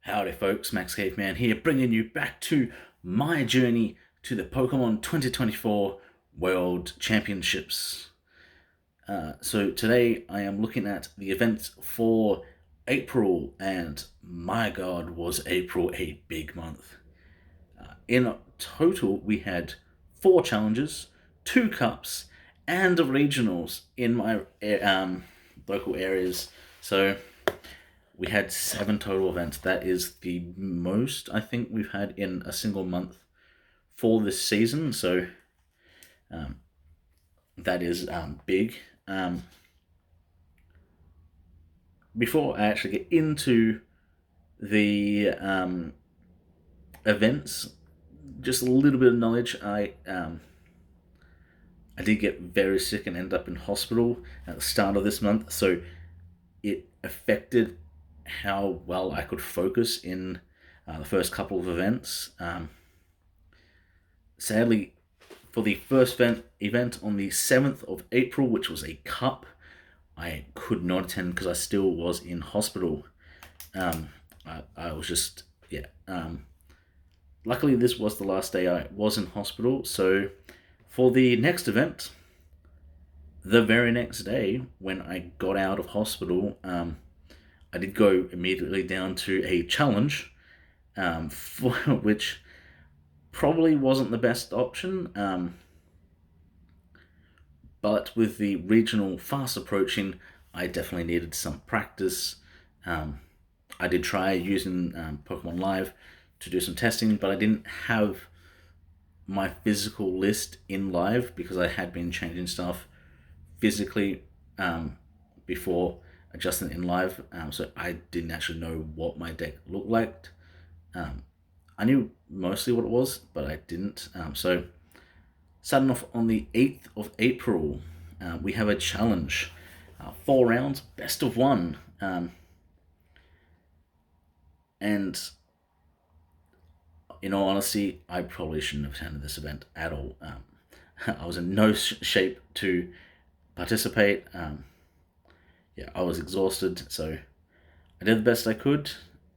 Howdy folks, Max Caveman here, bringing you back to my journey to the Pokemon 2024 World Championships. So today I am looking at the events for April, and my god, was April a big month. In total, we had 4 challenges, 2 cups, and the regionals in my local areas. So we had 7 total events. That is the most I think we've had in a single month for this season. So um, that is big. Before I actually get into the events, just a little bit of knowledge. I did get very sick and end up in hospital at the start of this month, so it affected how well I could focus in the first couple of events. Sadly, for the first event on the 7th of April, which was a cup, I could not attend because I still was in hospital. I was just, yeah. Luckily, this was the last day I was in hospital, so for the next event, the very next day when I got out of hospital, I did go immediately down to a challenge, for which probably wasn't the best option. But with the regional fast approaching, I definitely needed some practice. I did try using Pokemon Live to do some testing, but I didn't have my physical list in Live because I had been changing stuff physically before adjusting it in Live, so I didn't actually know what my deck looked like. I knew mostly what it was, but I didn't. So starting off on the 8th of April, we have a challenge. 4 rounds, best of 1. And in all honesty, I probably shouldn't have attended this event at all. I was in no shape to participate. Yeah, I was exhausted, so I did the best I could,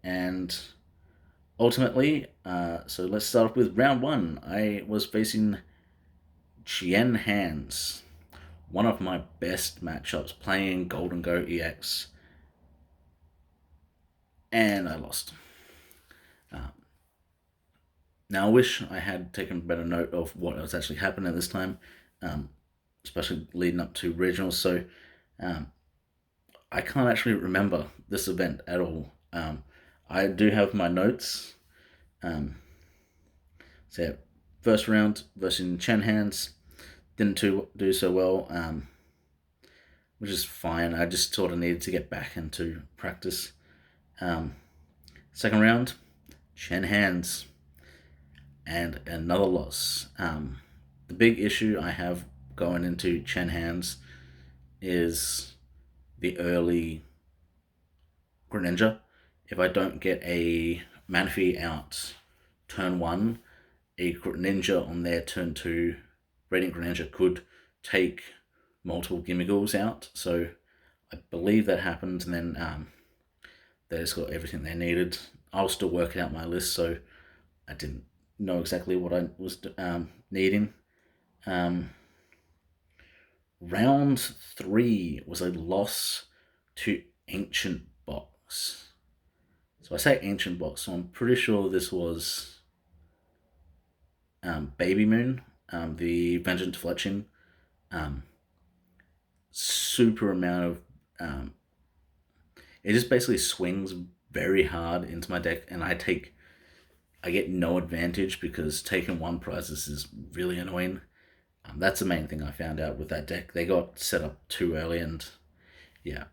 and ultimately, so let's start off with round 1. I was facing Chien Hands, one of my best matchups, playing Golden-Go EX, and I lost. Now, I wish I had taken better note of what was actually happening at this time, especially leading up to regionals, so I can't actually remember this event at all. I do have my notes. So yeah, first round versus Chen Hands, didn't do so well, which is fine. I just sort of needed to get back into practice. Second round, Chen Hands, and another loss. The big issue I have going into Chen Hands is the early Greninja. If I don't get a Manaphy out turn 1, a Greninja on their turn 2, Radiant Greninja could take multiple Gimmighoults out. So I believe that happened, and then they just got everything they needed. I was still working out my list, so I didn't know exactly what I was needing. Round 3 was a loss to Ancient Box. So I say Ancient Box, so I'm pretty sure this was Baby Moon, the Vengeance Fletching. Super amount of it just basically swings very hard into my deck, and I get no advantage because taking 1 prizes is really annoying. That's the main thing I found out with that deck. They got set up too early, and yeah,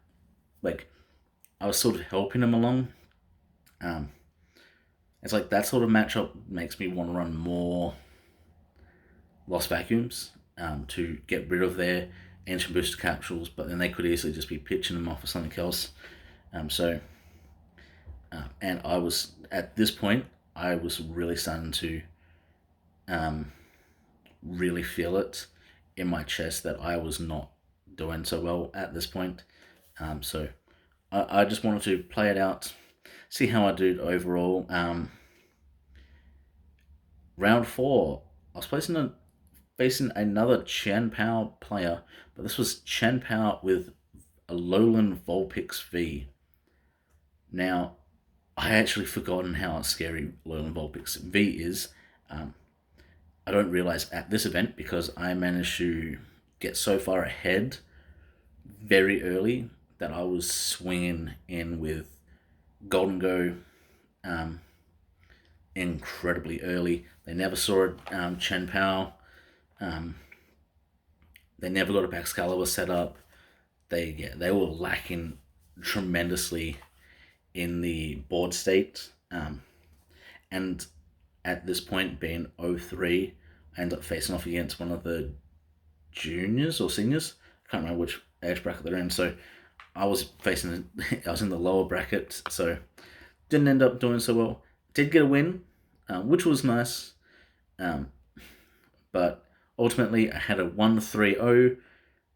like I was sort of helping them along. It's like that sort of matchup makes me want to run more Lost Vacuums to get rid of their Ancient Booster Capsules, but then they could easily just be pitching them off for something else. And I was, at this point, I was really starting to really feel it in my chest that I was not doing so well at this point. So I just wanted to play it out, see how I do overall. Round four, I was facing another Chen Pao player, but this was Chen Pao with Alolan Vulpix V. Now, I actually forgotten how scary Alolan Vulpix V is. Um, I don't realize at this event because I managed to get so far ahead very early that I was swinging in with Golden Go um, incredibly early. They never saw it, Chen Pao. Um, they never got a Baxcalibur set up. They were lacking tremendously in the board state. And at this point, being 03, I ended up facing off against one of the juniors or seniors. I can't remember which age bracket they're in. So I was I was in the lower bracket, so didn't end up doing so well. Did get a win, which was nice, um, but ultimately I had a 1-3-0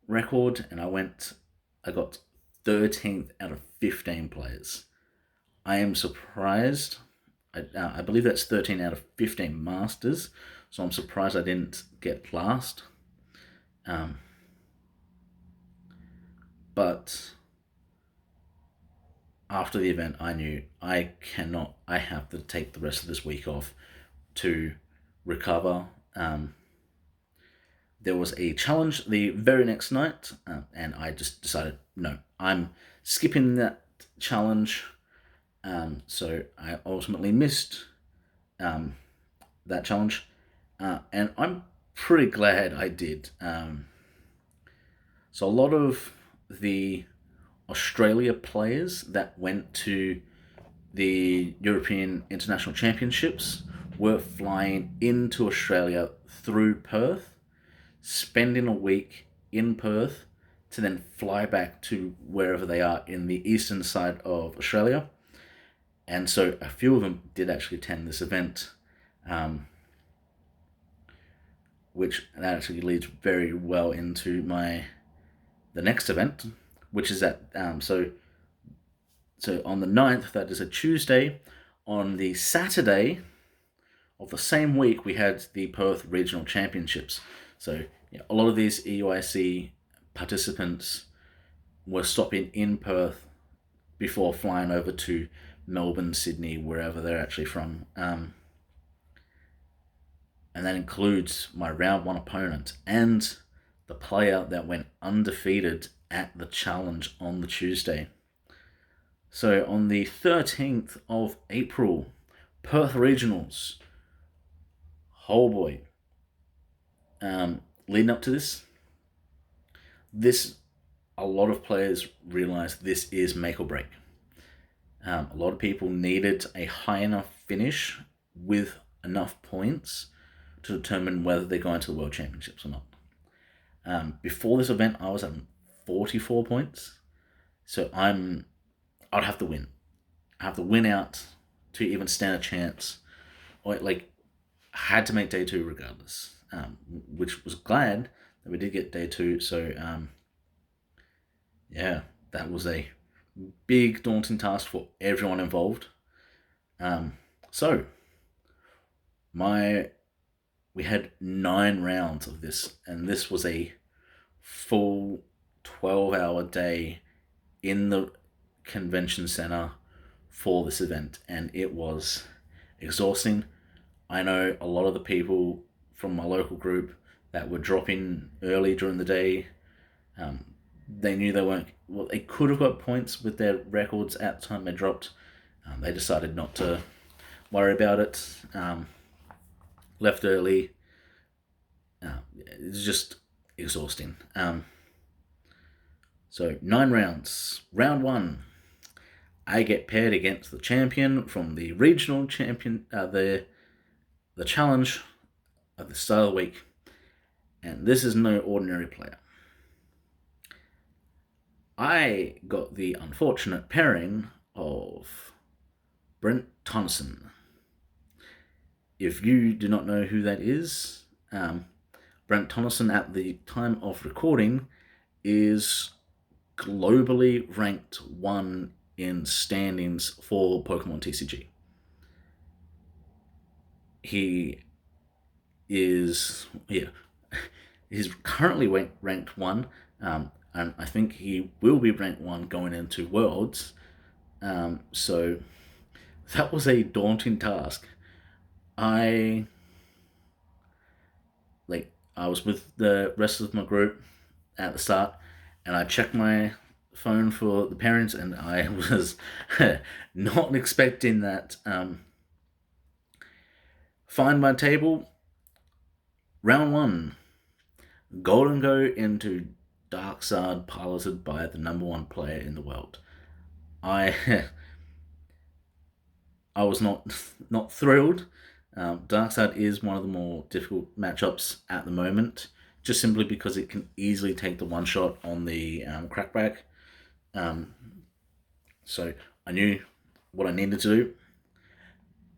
record, and I got 13th out of 15 players. I am surprised. I believe that's 13 out of 15 masters, so I'm surprised I didn't get last. Um, but after the event, I knew I have to take the rest of this week off to recover. There was a challenge the very next night, and I just decided, no, I'm skipping that challenge. So I ultimately missed that challenge, and I'm pretty glad I did. So a lot of the Australia players that went to the European International Championships were flying into Australia through Perth, spending a week in Perth to then fly back to wherever they are in the eastern side of Australia. And so a few of them did actually attend this event, which that actually leads very well into the next event, which is so on the 9th, that is a Tuesday. On the Saturday of the same week, we had the Perth Regional Championships. So a lot of these EUIC participants were stopping in Perth before flying over to Melbourne, Sydney, wherever they're actually from. And that includes my round one opponent and the player that went undefeated at the challenge on the Tuesday. So on the 13th of April, Perth Regionals. Oh boy. Leading up to this, a lot of players realized this is make or break. A lot of people needed a high enough finish with enough points to determine whether they're going to the World Championships or not. Before this event, I was at 44 points, so I'd have to win. I have to win out to even stand a chance. Or I had to make day two regardless, which was glad that we did get day two. So that was a big daunting task for everyone involved. So we had 9 rounds of this, and this was a full 12-hour day in the convention center for this event, and it was exhausting. I know a lot of the people from my local group that were dropping early during the day. They knew they could have got points with their records at the time they dropped. They decided not to worry about it. Left early. It's just exhausting. So 9 rounds. Round 1, I get paired against the champion from the regional champion, the challenge at the start of the week, and this is no ordinary player. I got the unfortunate pairing of Brent Tonson. If you do not know who that is, Brent Tonson at the time of recording is globally ranked 1 in standings for Pokemon TCG. He is, he's currently ranked 1, and I think he will be ranked 1 going into Worlds. So that was a daunting task. I was with the rest of my group at the start, and I checked my phone for the parents, and I was not expecting that. Find my table, round 1, Gholdengo into Darksard, piloted by the number 1 player in the world. I I was not thrilled. Darkside is one of the more difficult matchups at the moment, just simply because it can easily take the one shot on the crackback. So I knew what I needed to do.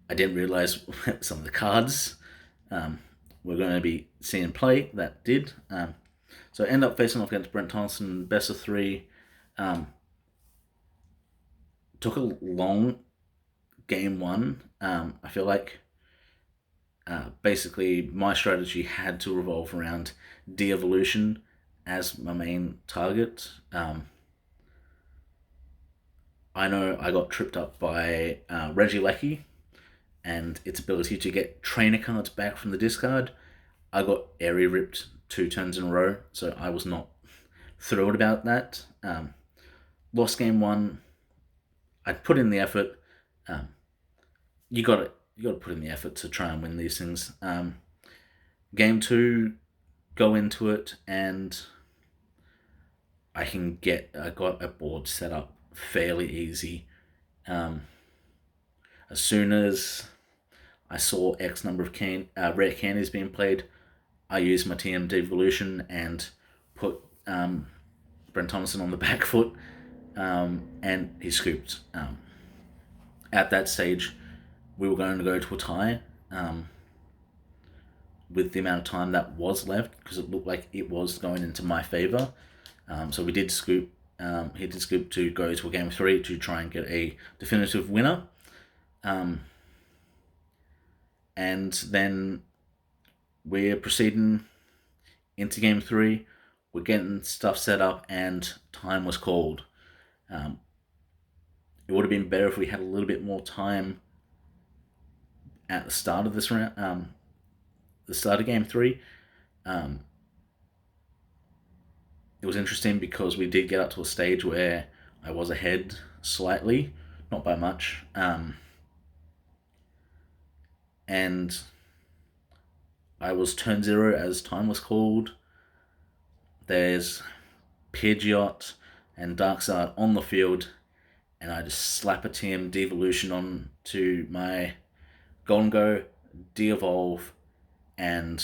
I didn't realize some of the cards we're going to be seeing play that did. So I end up facing off against Brent Thompson, best of 3. Took a long game 1. I feel like basically my strategy had to revolve around de-evolution as my main target. I know I got tripped up by Regieleki and its ability to get trainer cards back from the discard. I got area ripped 2 turns in a row, so I was not thrilled about that. Lost game 1. I put in the effort. You got to put in the effort to try and win these things. Game 2, go into it, and I got a board set up fairly easy. As soon as I saw X number of rare candies being played, I used my TM Devolution and put Brent Thomason on the back foot, and he scooped. At that stage, we were going to go to a tie with the amount of time that was left, because it looked like it was going into my favor. So we did scoop. He did scoop to go to a game 3 to try and get a definitive winner. And then we're proceeding into game 3. We're getting stuff set up, and time was called. It would have been better if we had a little bit more time at the start of this round, the start of game 3. It was interesting because we did get up to a stage where I was ahead slightly, not by much. And I was turn 0 as time was called. There's Pidgeot and Darkside on the field, and I just slap a TM Devolution on to my Gholdengo, de-evolve, and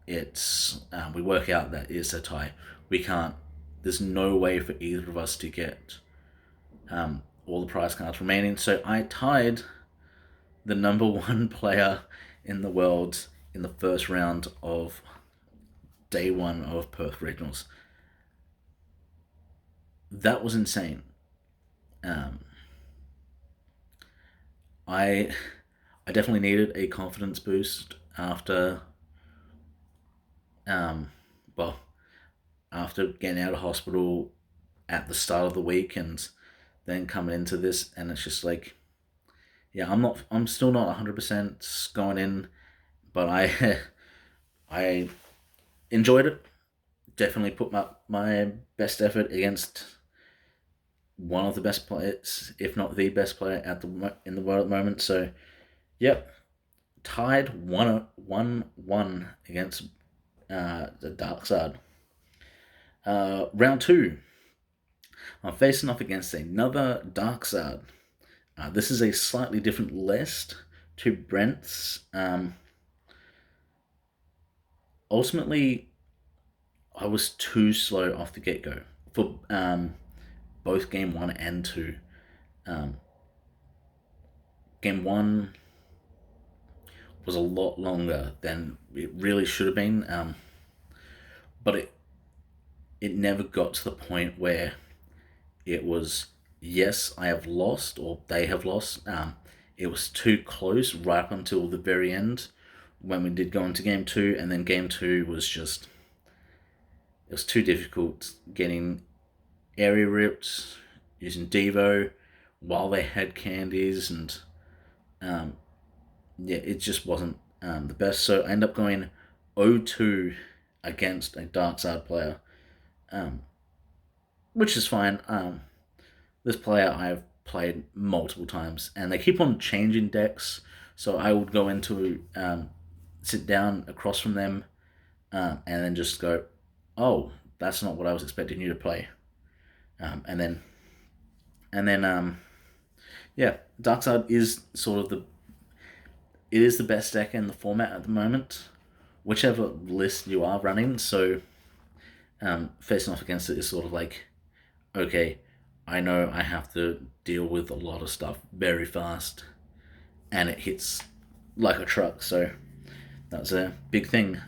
it's we work out that it's a tie. There's no way for either of us to get all the prize cards remaining, so I tied the number 1 player in the world in the first round of day 1 of Perth Regionals. That was insane. I definitely needed a confidence boost after after getting out of hospital at the start of the week and then coming into this, and it's just like, yeah, I'm still not 100% going in, but I enjoyed it. Definitely put my best effort against one of the best players, if not the best player in the world at the moment. So, yep, tied 1-1 against the Darkside. Round 2, I'm facing off against another Darkside. This is a slightly different list to Brent's. Ultimately, I was too slow off the get-go for both game 1 and 2. Game 1 was a lot longer than it really should have been, but it never got to the point where it was yes, I have lost, or they have lost. It was too close right up until the very end when we did go into game two, and then game two was just, it was too difficult getting area ripped using Devo while they had candies, and um, yeah, it just wasn't the best. So I end up going 0-2 against a Dark Side player, um, which is fine. This player I've played multiple times, and they keep on changing decks. So I would go into sit down across from them, and then just go, "Oh, that's not what I was expecting you to play." And then yeah, Darkside is sort of the it is the best deck in the format at the moment, whichever list you are running. So facing off against it is sort of like, okay, I know I have to deal with a lot of stuff very fast, and it hits like a truck. So that's a big thing.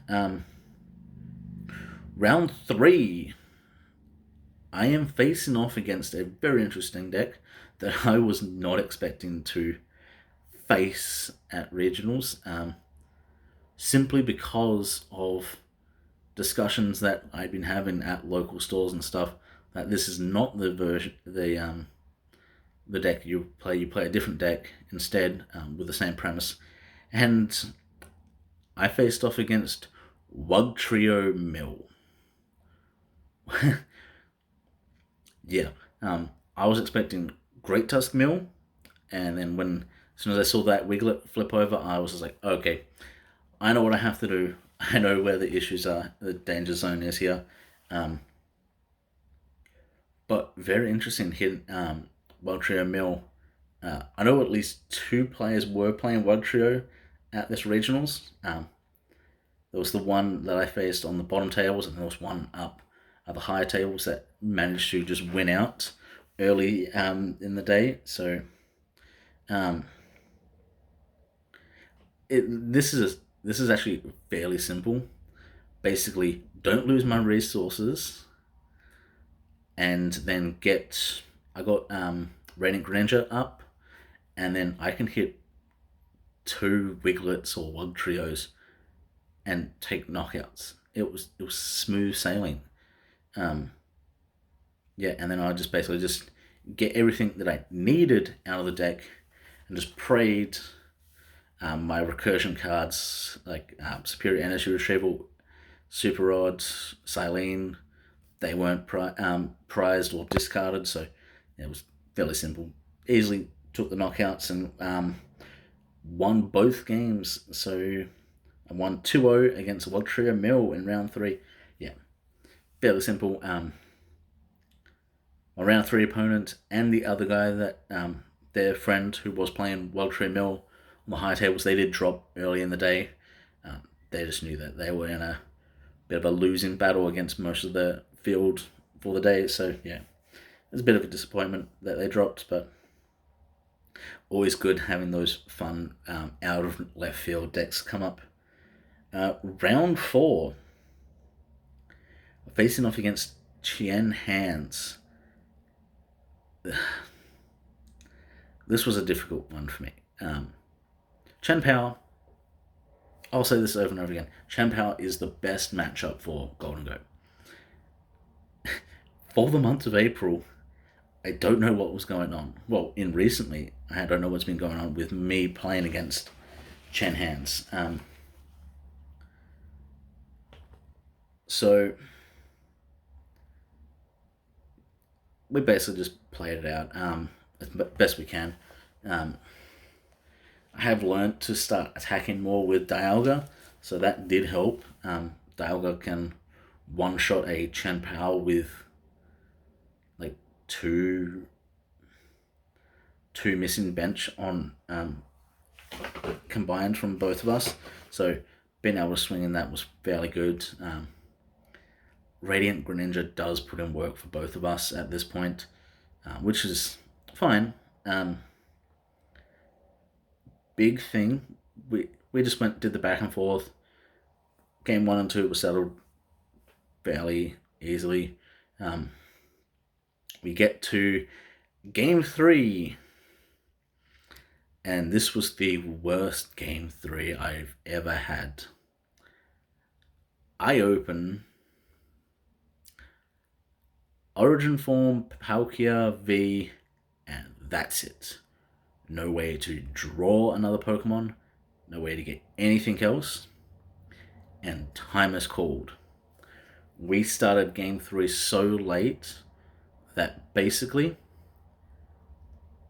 Round three, I am facing off against a very interesting deck that I was not expecting to face at regionals, simply because of discussions that I've been having at local stores and stuff. That this is not the version, the deck you play. You play a different deck instead, with the same premise. And I faced off against Wugtrio Mill. Yeah, I was expecting Great Tusk Mill, and then as soon as I saw that Wiglet flip over, I was just like, okay, I know what I have to do. I know where the issues are, the danger zone is here. Um, but very interesting hit, Wild Trio Mill. I know at least two players were playing Wild Trio at this regionals. There was the one that I faced on the bottom tables, and there was one up at the higher tables that managed to just win out early in the day. So um, this is actually fairly simple. Basically, don't lose my resources, and then I got Radiant Greninja up, and then I can hit two Wiglets or Wug Trios and take knockouts. It was smooth sailing. Um, yeah, and then I just basically just get everything that I needed out of the deck, and just prayed my recursion cards like Superior Energy Retrieval, Super Rod, Silene, they weren't prized or discarded, so it was fairly simple. Easily took the knockouts and won both games. So I won 2-0 against Wugtrio Mill in round three. Yeah, fairly simple. My round three opponent and the other guy that their friend who was playing Wugtrio Mill on the high tables, they did drop early in the day. They just knew that they were in a bit of a losing battle against most of the field for the day. So yeah, it's a bit of a disappointment that they dropped, but always good having those fun out of left field decks come up. Round four, facing off against Chien Hands. This was a difficult one for me. Chen Pao, I'll say this over and over again. Chen Pao is the best matchup for Gholdengo. For the month of April, I don't know what was going on. Well, in recently, I don't know what's been going on with me playing against Chen Hands. So we basically just played it out as best we can. I have learned to start attacking more with Dialga, so that did help. Dialga can one shot a Chen Pao with like two missing bench on combined from both of us. So being able to swing in that was fairly good. Radiant Greninja does put in work for both of us at this point, which is fine. Big thing, we just did the back and forth. Game 1 and 2 were settled fairly easily. We get to Game 3. And this was the worst Game 3 I've ever had. I open Origin Form, Palkia V, and that's it. No way to draw another Pokemon, no way to get anything else, and time is called. We started Game 3 so late that basically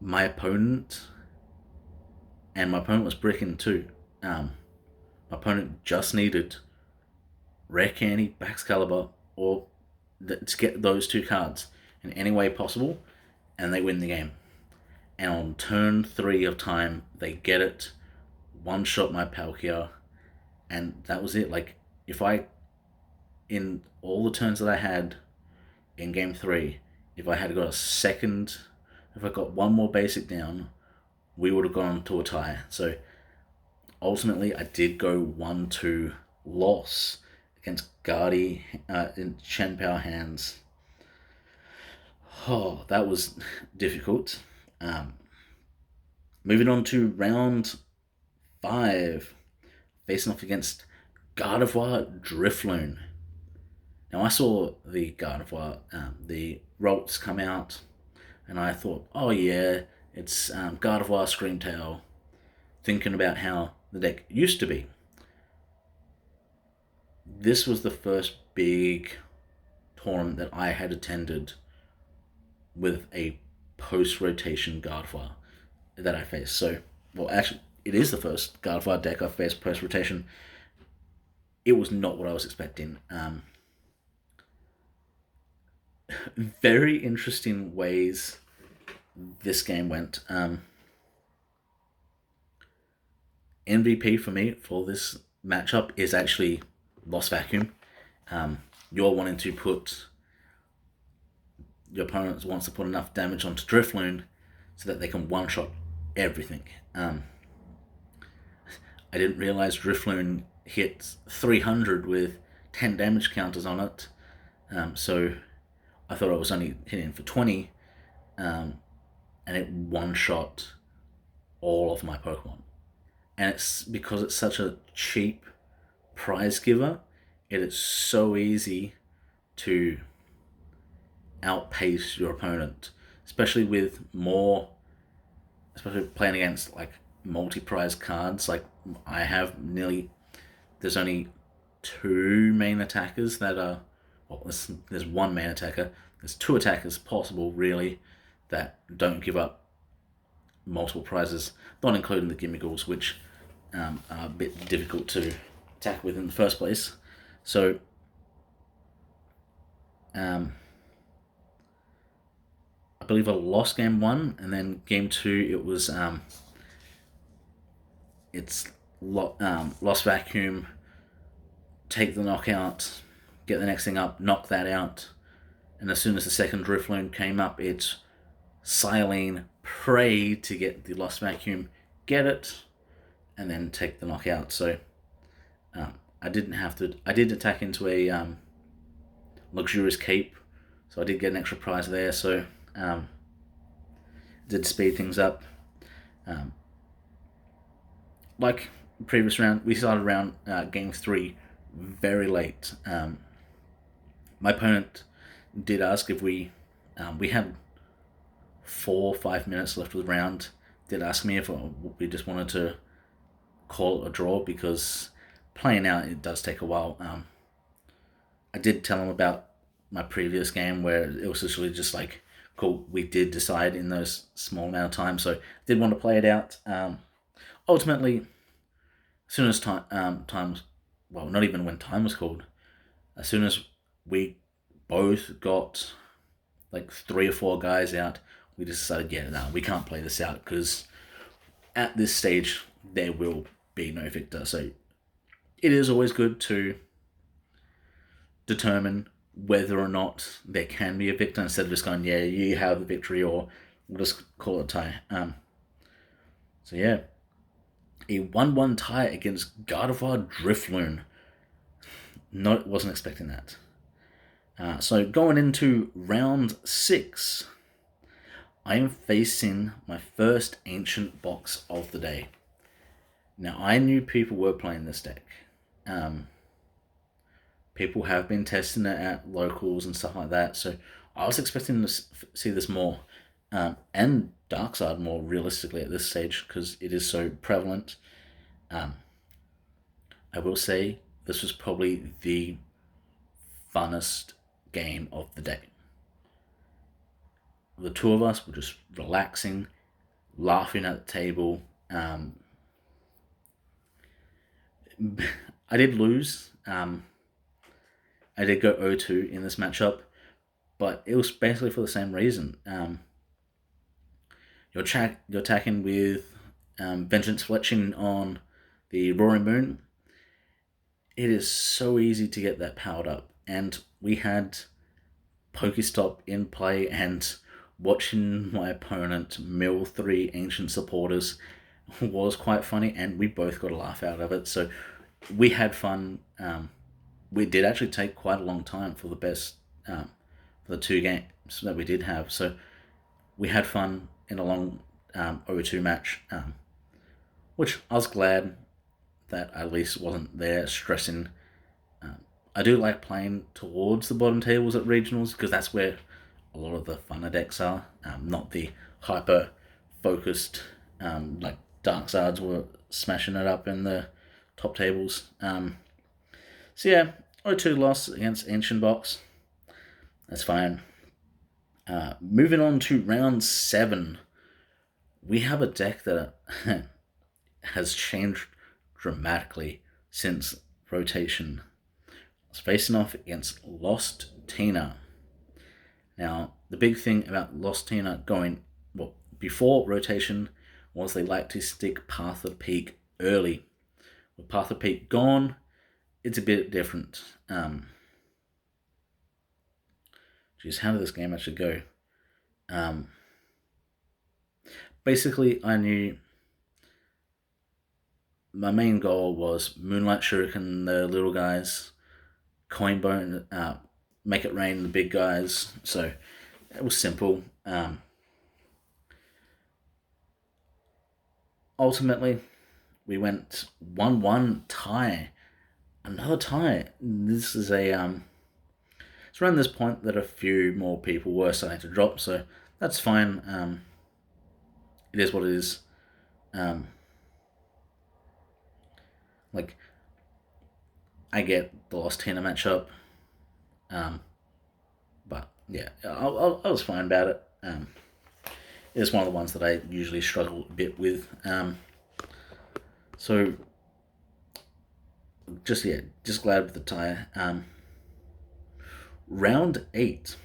my opponent was bricking too. My opponent just needed Rare Candy, Baxcalibur, or to get those two cards in any way possible, and they win the game. And on turn 3 of time, they get it, one shot my Palkia, and that was it. Like, in all the turns that I had in Game 3, if I had got if I got one more basic down, we would have gone to a tie. So ultimately, I did go 1-2 loss against Guardy in Chien-Pao hands. Oh, that was difficult. Moving on to round 5, facing off against Gardevoir Drifloon. Now, I saw the Gardevoir, the Rolts come out, and I thought, oh yeah, it's Gardevoir Screamtail, thinking about how the deck used to be. This was the first big tournament that I had attended with a post-rotation Gardevoir that I faced. So, well, actually, it is the first Gardevoir deck I've faced post-rotation. It was not what I was expecting. Very interesting ways this game went. MVP for me for this matchup is actually Lost Vacuum. You're wanting to put... Your opponent wants to put enough damage onto Drifloon so that they can one-shot everything. I didn't realize Drifloon hits 300 with 10 damage counters on it. So I thought I was only hitting for 20. And it one-shot all of my Pokemon. And it's because it's such a cheap prize giver, it is so easy to outpace your opponent, especially playing against like multi-prize cards. Like I have there's only 2 main attackers that are, well, there's 1 main attacker, there's 2 attackers possible really that don't give up multiple prizes, not including the Gimmighoulls, which are a bit difficult to attack with in the first place. So I believe I lost game 1, and then game 2 it was Lost Vacuum, take the knockout, get the next thing up, knock that out, and as soon as the second Drifloon came up, it's Silene, pray to get the Lost Vacuum, get it, and then take the knockout. So I did attack into a Luxurious Cape, so I did get an extra prize there, so did speed things up. Like the previous round, we started around game 3 very late. My opponent did ask if we had 4 or 5 minutes left of the round, did ask me if we just wanted to call it a draw, because playing out, it does take a while. I did tell him about my previous game where it was literally just like, cool, we did decide in those small amount of time, so did want to play it out. Ultimately, as soon as well, not even when time was called, as soon as we both got like 3 or 4 guys out, we just decided, yeah, no, we can't play this out, because at this stage, there will be no victor. So it is always good to determine whether or not there can be a victor, instead of just going, yeah, you have the victory, or we'll just call it a tie. So yeah, a 1-1 tie against Gardevoir Drifloon. Wasn't expecting that. So going into round 6, I am facing my first ancient box of the day. Now, I knew people were playing this deck. Um, People have been testing it at locals and stuff like that, so I was expecting to see this more. And Darkside more realistically at this stage because it is so prevalent. Um, I will say this was probably the funnest game of the day. The two of us were just relaxing, laughing at the table. I did lose. I did go 0-2 in this matchup, but it was basically for the same reason. You're attacking with Vengeance Fletching on the Roaring Moon. It is so easy to get that powered up, and we had Pokestop in play, and watching my opponent mill 3 Ancient Supporters was quite funny, and we both got a laugh out of it. So we had fun. We did actually take quite a long time for the best for the 2 games that we did have. So we had fun in a long 0-2 match, which I was glad that I at least wasn't there stressing. I do like playing towards the bottom tables at regionals because that's where a lot of the funner decks are, not the hyper focused like Darksards were smashing it up in the top tables. So yeah, 0-2 loss against Ancient Box. That's fine. Moving on to round 7. We have a deck that has changed dramatically since rotation. I was facing off against Lost Tina. Now, the big thing about Lost Tina going, well, before rotation was they like to stick Path of Peak early. With Path of Peak gone, it's a bit different. Geez, how did this game actually go? Basically, I knew my main goal was Moonlight Shuriken, the little guys, Coinbone, Make It Rain, the big guys. So it was simple. Ultimately, we went 1-1 tie. Another tie. This is a it's around this point that a few more people were starting to drop, so that's fine. It is what it is. Like, I get the Lost Tina matchup, but yeah, I was fine about it. It's one of the ones that I usually struggle a bit with. So just glad with the tie. Round 8,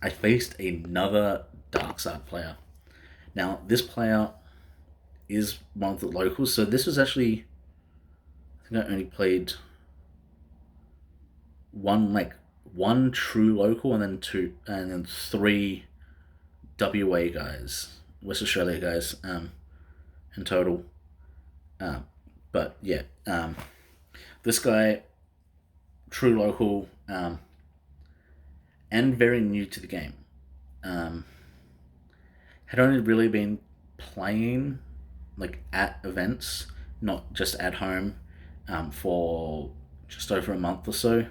I faced another Darkside player. Now, this player is one of the locals, so this was actually, I think I only played one true local and then 3 WA guys, West Australia guys, in total. But yeah, this guy, true local, and very new to the game. Had only really been playing like at events, not just at home, for just over a month or so.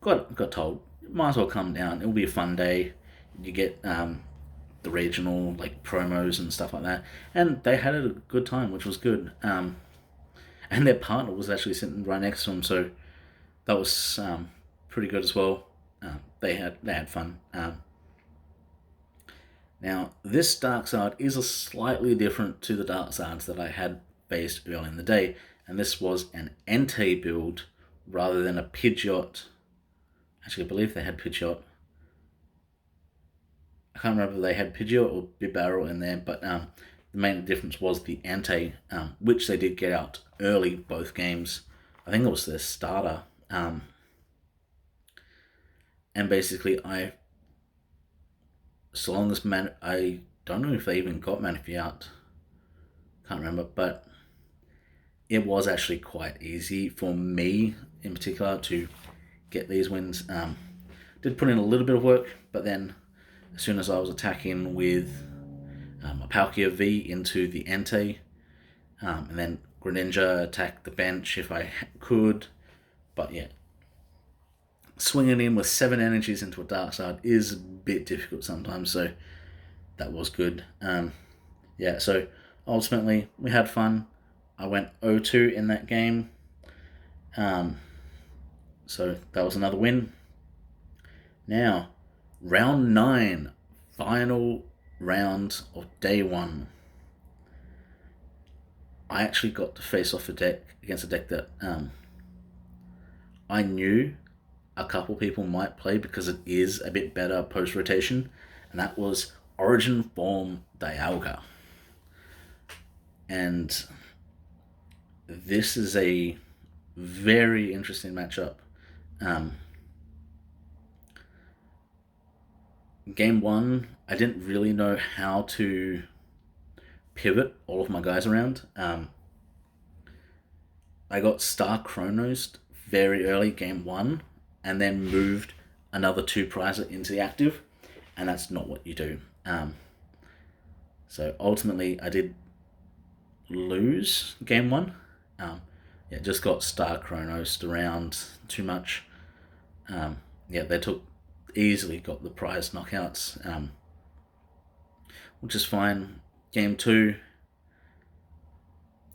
Got told, might as well come down. It'll be a fun day. You get the regional like promos and stuff like that, and they had a good time, which was good. And their partner was actually sitting right next to them, so that was pretty good as well. They had fun. Now, this Darkside is a slightly different to the Darksides that I had faced early in the day, and this was an Entei build rather than a Pidgeot. Actually, I believe they had Pidgeot. I can't remember if they had Pidgeot or Bibarel in there, but the main difference was the Entei, which they did get out early both games. I think it was their starter. And basically, so long as I don't know if they even got Manaphy out. Can't remember, but it was actually quite easy for me in particular to get these wins. Did put in a little bit of work, but then as soon as I was attacking with a Palkia V into the Entei, and then Greninja attacked the bench if I could. But yeah, swinging in with 7 energies into a Dark Side is a bit difficult sometimes, so that was good. Yeah, so ultimately we had fun. I went 0-2 in that game, so that was another win. Now, round 9, final round of day 1. I actually got to face off against a deck that I knew a couple people might play because it is a bit better post-rotation, and that was Origin Form Dialga. And this is a very interesting matchup. Game 1, I didn't really know how to pivot all of my guys around. I got Star Chronosed very early game 1, and then moved another 2 prizes into the active, and that's not what you do. So ultimately, I did lose game 1. Yeah, just got Star Chronosed around too much. Yeah, they easily got the prize knockouts, which is fine. Game 2,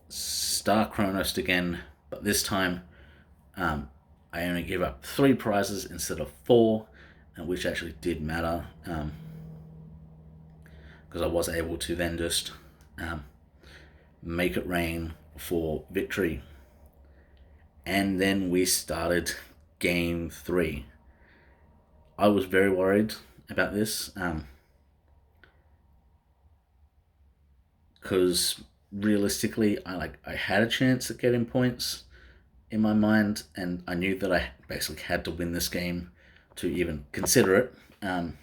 Star Chronosed again, but this time I only gave up 3 prizes instead of 4, which actually did matter, because I was able to then just make it rain for victory. And then we started game 3. I was very worried about this, because realistically, I had a chance at getting points in my mind, and I knew that I basically had to win this game to even consider it. An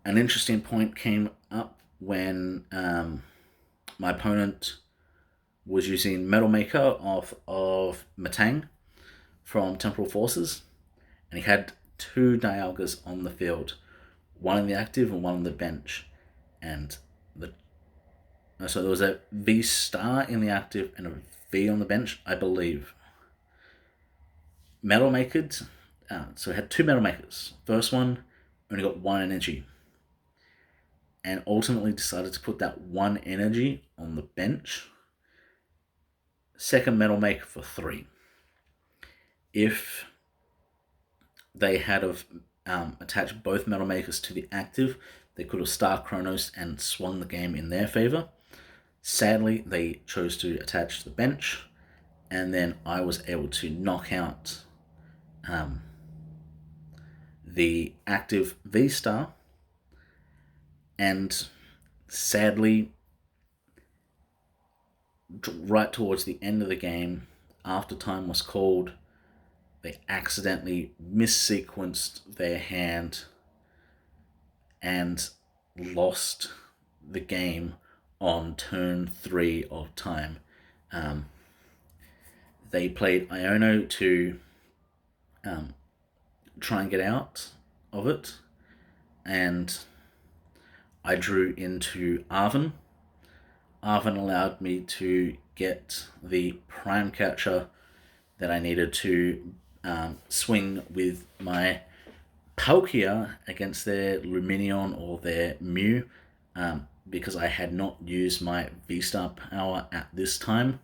interesting point came up when my opponent was using Metal Maker of Metang from Temporal Forces, and he had 2 Dialgas on the field, one in the active and one on the bench, and so there was a V star in the active and a V on the bench, I believe. Metal Makered, so it had 2 Metal Makers. First one only got 1 energy, and ultimately decided to put that 1 energy on the bench. Second Metal Maker for 3. If they had attached both Metal Makers to the active, they could have Star Chronos and swung the game in their favor. Sadly, they chose to attach to the bench, and then I was able to knock out the active V-Star, and sadly, right towards the end of the game, after time was called, they accidentally missequenced their hand and lost the game on turn 3 of time. They played Iono to try and get out of it, and I drew into Arven. Arven allowed me to get the Prime Catcher that I needed to swing with my Palkia against their Lumineon or their Mew, because I had not used my V-Star power at this time.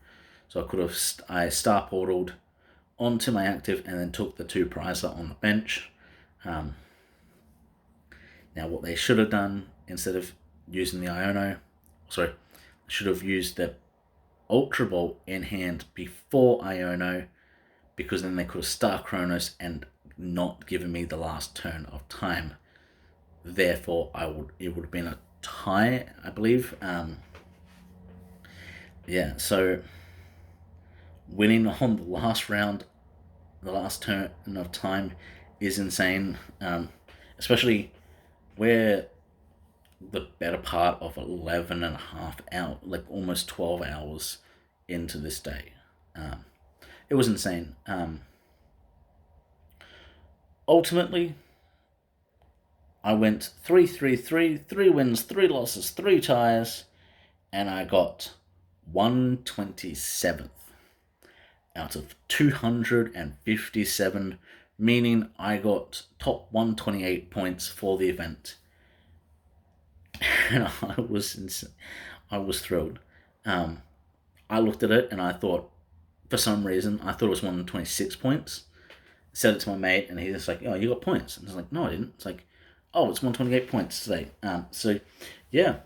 So I Star Portaled onto my active and then took the 2 Prizer on the bench. Now what they should have done, instead of using the Iono, should have used the Ultra Ball in hand before Iono, because then they could have Star Chronos and not given me the last turn of time. Therefore, it would have been a tie, I believe. Yeah, so winning on the last round, the last turn of time, is insane. Especially where the better part of 11 and a half hours, like almost 12 hours into this day. It was insane. Ultimately, I went 3-3-3, 3 wins, 3 losses, 3 ties, and I got 127th out of 257, meaning I got top 128 points for the event. And I was thrilled. I looked at it and I thought, for some reason, I thought it was 126 points. Said it to my mate, and he's just like, "Oh, you got points?" And I was like, "No, I didn't." It's like, "Oh, it's 128 points today." So, yeah,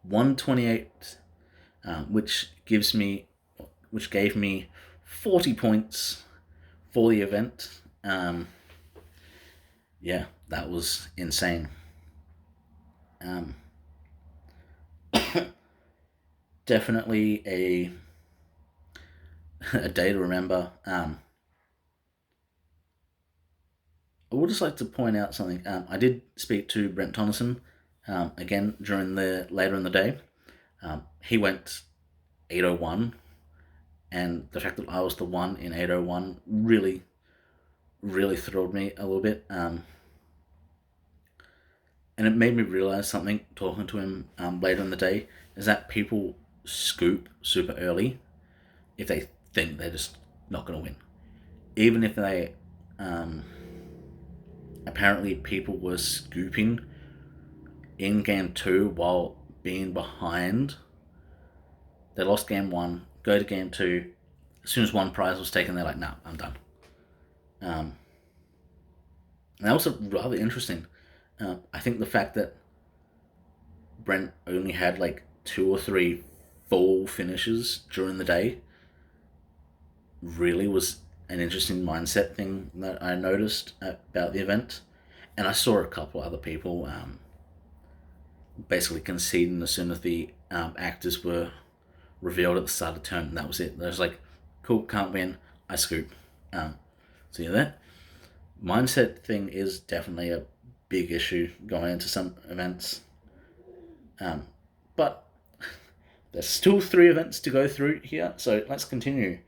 128, which gave me 40 points for the event. Yeah, that was insane. Definitely a day to remember. I would just like to point out something. I did speak to Brent Tonneson again during later in the day. He went 801, and the fact that I was the one in 801 really, really thrilled me a little bit. And it made me realize something talking to him later in the day is that people scoop super early if they think they're just not going to win. Even if they. Apparently, people were scooping in game 2 while being behind. They lost game 1, go to game 2. As soon as one prize was taken, they're like, "Nah, I'm done." And that was rather interesting. I think the fact that Brent only had like 2 or 3 full finishes during the day really was an interesting mindset thing that I noticed about the event. And I saw a couple other people basically conceding as soon as the actors were revealed at the start of the turn, and that was it. There's like, "Cool, can't win, I scoop." So yeah, that mindset thing is definitely a big issue going into some events. But there's still 3 events to go through here, so let's continue.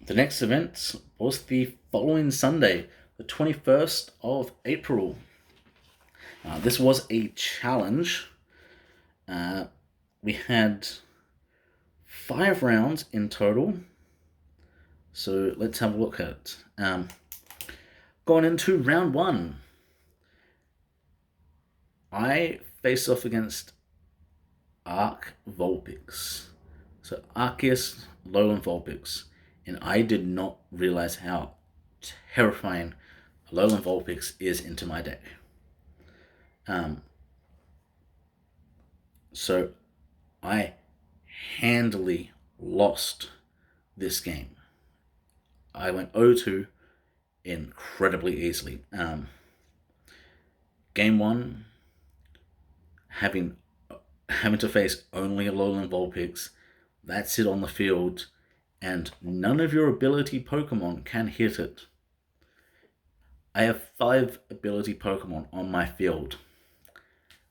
The next event was the following Sunday, the 21st of April. This was a challenge. We had 5 rounds in total. So let's have a look at it. Going into round 1, I faced off against Arc Vulpix. So Arceus, Alolan Vulpix. And I did not realize how terrifying Alolan Vulpix is into my deck. So I handily lost this game. I went 0-2 incredibly easily. Game 1, having to face only Alolan Vulpix, that's it on the field, and none of your ability Pokemon can hit it. I have 5 ability Pokemon on my field.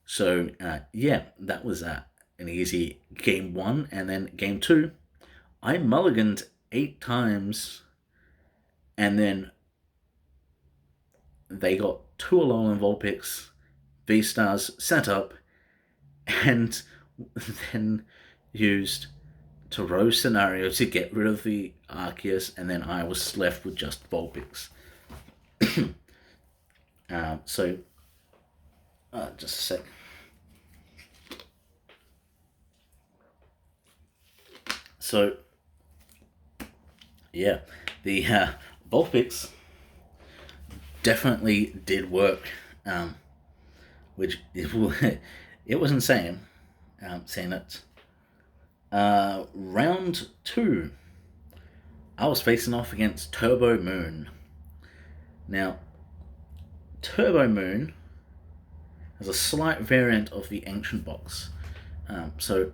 So, yeah, that was an easy game 1. And then game 2, I mulliganed 8 times, and then they got 2 Alolan Vulpix V-Stars set up, and then used Tauros Scenario to get rid of the Arceus, and then I was left with just Vulpix. So, just a sec. So, yeah, the Vulpix definitely did work, which it was insane seeing it. Round 2, I was facing off against Turbo Moon. Now, Turbo Moon is a slight variant of the Ancient Box. So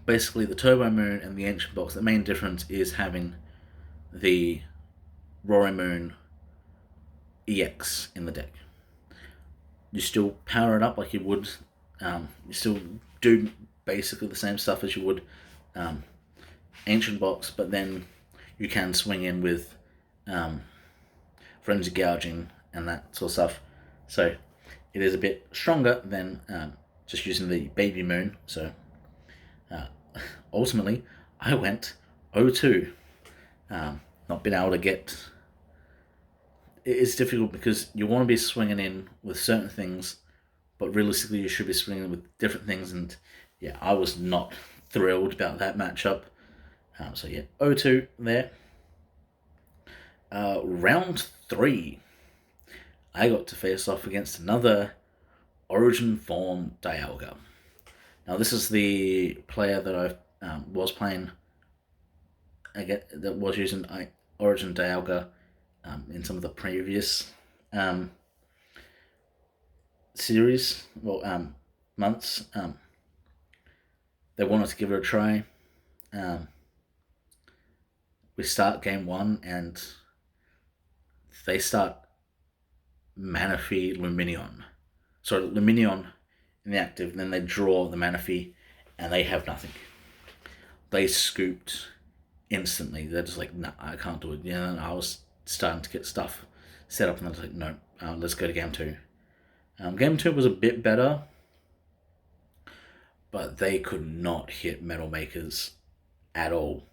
basically, the Turbo Moon and the Ancient Box, the main difference is having the Roaring Moon EX in the deck. You still power it up like you would. You still do basically the same stuff as you would Ancient Box, but then you can swing in with, for frenzy gouging and that sort of stuff. So it is a bit stronger than just using the baby moon. So ultimately, I went 0-2. Not being able to get... It's difficult because you want to be swinging in with certain things, but realistically you should be swinging with different things, and yeah, I was not thrilled about that matchup. So yeah, 0-2 there. Round 3, I got to face off against another Origin form Dialga. Now this is the player that I was playing again, that was using Origin Dialga in some of the previous series, months. They wanted to give it a try. We start game 1 and they start Manaphy Lumineon. So Lumineon in the active, then they draw the Manaphy and they have nothing. They scooped instantly. They're just like, nah, I can't do it. Yeah, and I was starting to get stuff set up and I was like, no, let's go to game 2. Game 2 was a bit better, but they could not hit Metal Makers at all.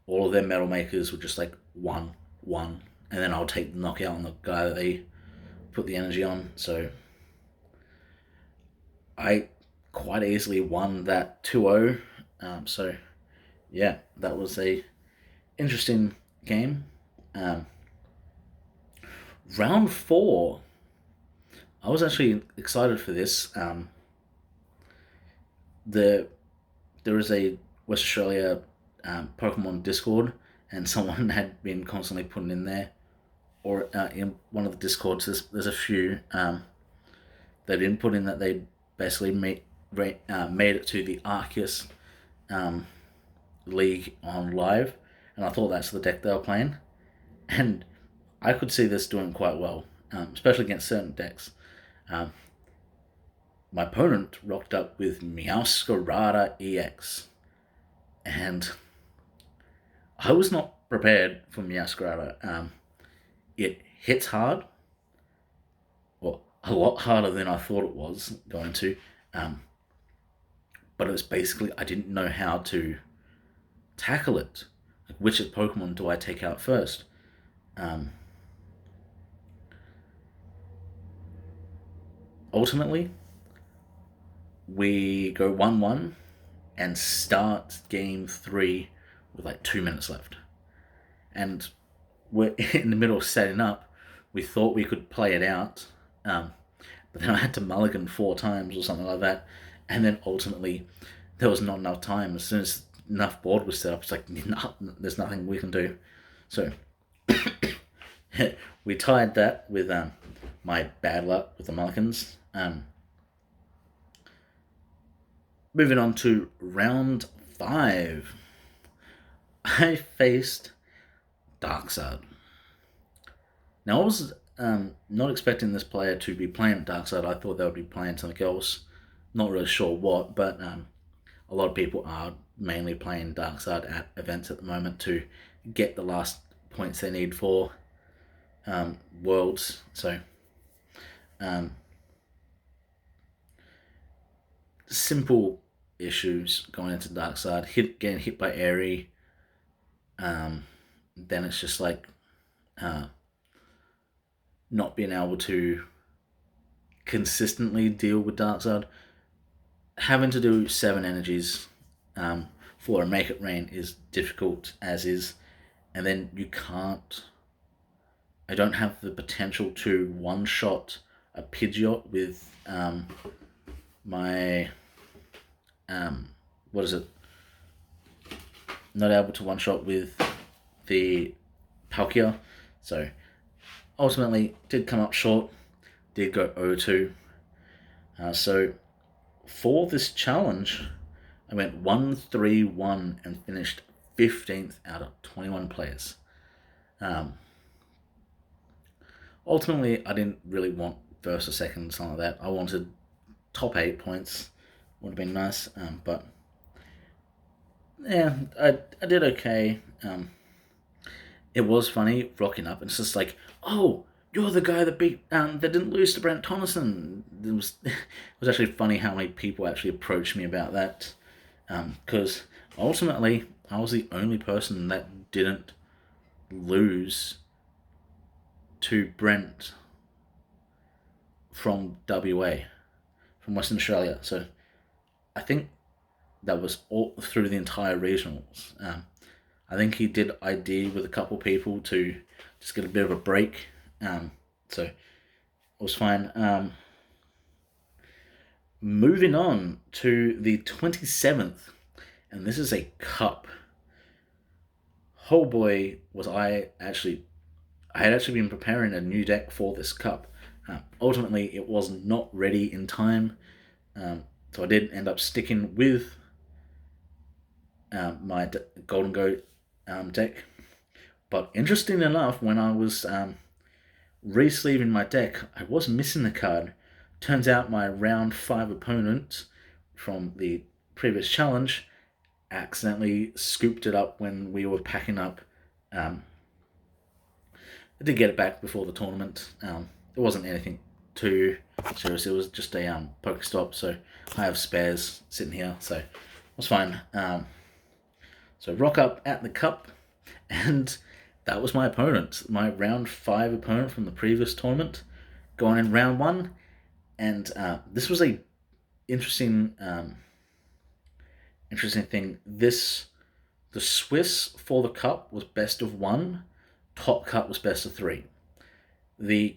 All of their Metal Makers were just like 1, and then I'll take the knockout on the guy that they put the energy on. So I quite easily won that 2-0. So yeah, that was a interesting game. Round 4, I was actually excited for this. There is a West Australia Pokemon Discord, and someone had been constantly putting in there, or in one of the Discords, there's a few they didn't put in that they basically made it to the Arceus League on live, and I thought that's the deck they were playing, and I could see this doing quite well, especially against certain decks. My opponent rocked up with Meowscarada EX, and I was not prepared for Meowscarada. It hits hard, well, a lot harder than I thought it was going to, but it was basically, I didn't know how to tackle it. Like, which Pokemon do I take out first? Ultimately, we go 1-1 and start game 3 with like 2 minutes left. And we're in the middle of setting up. We thought we could play it out, but then I had to mulligan 4 times or something like that. And then ultimately, there was not enough time. As soon as enough board was set up, it's like, no, there's nothing we can do. So we tied that with my bad luck with the mulligans. Moving on to round 5, I faced Darkseid. Now I was not expecting this player to be playing Darkseid. I thought they would be playing something else. Not really sure what, but a lot of people are mainly playing Darkseid at events at the moment to get the last points they need for Worlds. So simple issues going into Darkseid, getting hit by Airy. Then it's just like not being able to consistently deal with Darkseid. Having to do 7 energies for a Make It Rain is difficult as is, and then you can't... I don't have the potential to one-shot a Pidgeot with my... what is it? Not able to one-shot with the Palkia, so ultimately did come up short, did go 0-2. So for this challenge, I went 1-3-1 and finished 15th out of 21 players. Ultimately, I didn't really want first or second, something like that. I wanted top 8 points. Would have been nice, but yeah, I did okay. it was funny rocking up, and it's just like, oh, you're the guy that beat that didn't lose to Brent Tonneson. It was it was actually funny how many people actually approached me about that, because ultimately I was the only person that didn't lose to Brent from WA, from Western Australia. So I think that was all through the entire regionals. I think he did ID with a couple people to just get a bit of a break. So it was fine. Moving on to the 27th, and this is a cup. Oh boy, I had actually been preparing a new deck for this cup. Ultimately, it was not ready in time, so I did end up sticking with my Golden Goat deck. But interesting enough, when I was re-sleeving my deck, I was missing a card. Turns out my round 5 opponent from the previous challenge accidentally scooped it up when we were packing up. I did get it back before the tournament. It wasn't anything too serious. It was just a poker stop, so I have spares sitting here, so it was fine. So rock up at the cup, and that was my opponent, my round 5 opponent from the previous tournament, going in round 1, and this was a interesting thing. The Swiss for the cup was best of 1, top cut was best of 3. The